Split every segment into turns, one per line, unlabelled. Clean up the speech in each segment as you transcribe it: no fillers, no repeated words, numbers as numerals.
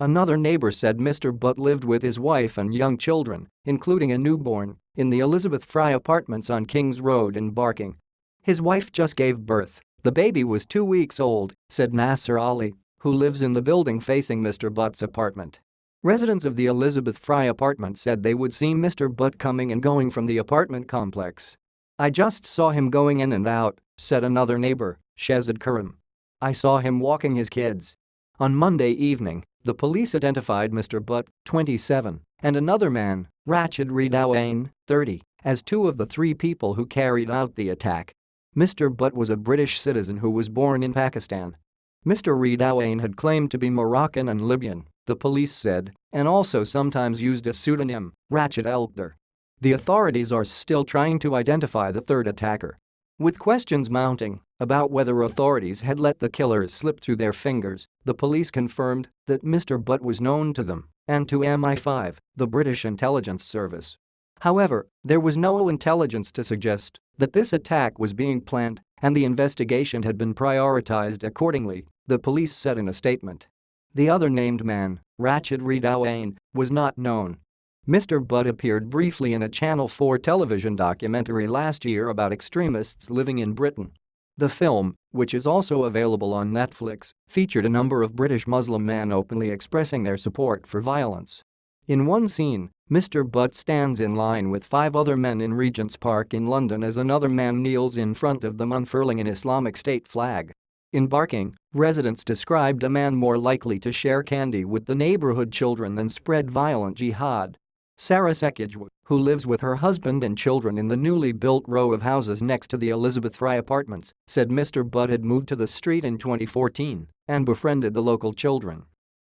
Another neighbor said Mr. Butt lived with his wife and young children, including a newborn, in the Elizabeth Fry apartments on Kings Road in Barking. His wife just gave birth. The baby was 2 weeks old, said Nasser Ali, who lives in the building facing Mr. Butt's apartment. Residents of the Elizabeth Fry apartment said they would see Mr. Butt coming and going from the apartment complex. "I just saw him going in and out," said another neighbor, Shezad Karim. "I saw him walking his kids." On Monday evening, the police identified Mr. Butt, 27, and another man, Rachid Ridawain, 30, as two of the three people who carried out the attack. Mr. Butt was a British citizen who was born in Pakistan. Mr. Ridawain had claimed to be Moroccan and Libyan, the police said, and also sometimes used a pseudonym, Rachid Elkder. The authorities are still trying to identify the third attacker. With questions mounting about whether authorities had let the killers slip through their fingers, the police confirmed that Mr. Butt was known to them and to MI5, the British intelligence service. However, there was no intelligence to suggest that this attack was being planned, and the investigation had been prioritized accordingly, the police said in a statement. The other named man, Rachid Ridawain, was not known. Mr. Butt appeared briefly in a Channel 4 television documentary last year about extremists living in Britain. The film, which is also available on Netflix, featured a number of British Muslim men openly expressing their support for violence. In one scene, Mr. Butt stands in line with 5 other men in Regent's Park in London as another man kneels in front of them unfurling an Islamic State flag. In Barking, residents described a man more likely to share candy with the neighborhood children than spread violent jihad. Sarah Sekijwa, who lives with her husband and children in the newly built row of houses next to the Elizabeth Fry apartments, said Mr. Butt had moved to the street in 2014 and befriended the local children.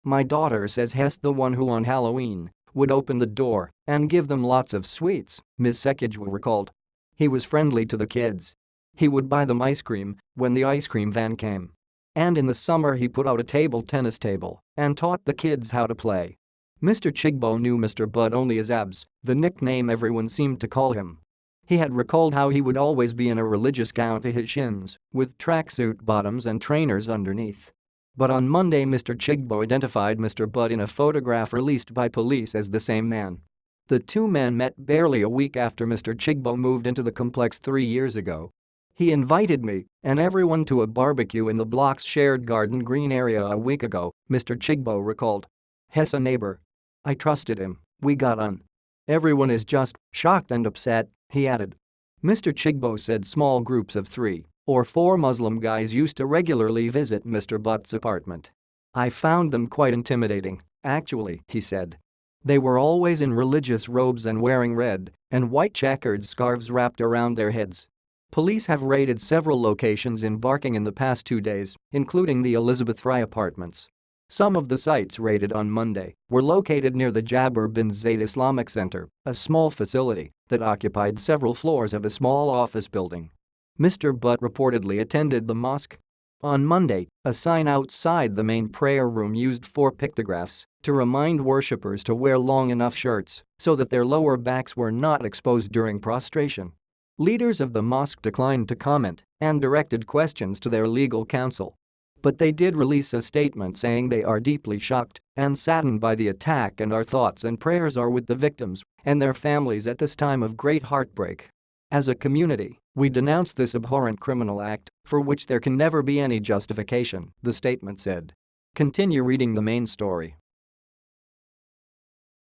"My daughter says he's the one who on Halloween would open the door and give them lots of sweets," Ms. Sekijwa recalled. "He was friendly to the kids. He would buy them ice cream when the ice cream van came. And in the summer he put out a tennis table and taught the kids how to play." Mr. Chigbo knew Mr. Butt only as Abs, the nickname everyone seemed to call him. He had recalled how he would always be in a religious gown to his shins, with tracksuit bottoms and trainers underneath. But on Monday Mr. Chigbo identified Mr. Butt in a photograph released by police as the same man. The two men met barely a week after Mr. Chigbo moved into the complex 3 years ago. "He invited me and everyone to a barbecue in the block's shared garden green area a week ago," Mr. Chigbo recalled. "He's a neighbor. I trusted him, we got on. Everyone is just shocked and upset," he added. Mr. Chigbo said small groups of 3 or 4 Muslim guys used to regularly visit Mr. Butt's apartment. "I found them quite intimidating, actually," he said. "They were always in religious robes and wearing red and white checkered scarves wrapped around their heads." Police have raided several locations in Barking in the past 2 days, including the Elizabeth Fry apartments. Some of the sites raided on Monday were located near the Jabir bin Zayed Islamic Center, a small facility that occupied several floors of a small office building. Mr. Butt reportedly attended the mosque. On Monday, a sign outside the main prayer room used 4 pictographs to remind worshippers to wear long enough shirts so that their lower backs were not exposed during prostration. Leaders of the mosque declined to comment and directed questions to their legal counsel. But they did release a statement saying they are deeply shocked and saddened by the attack and our thoughts and prayers are with the victims and their families at this time of great heartbreak. "As a community, we denounce this abhorrent criminal act for which there can never be any justification," the statement said. Continue reading the main story.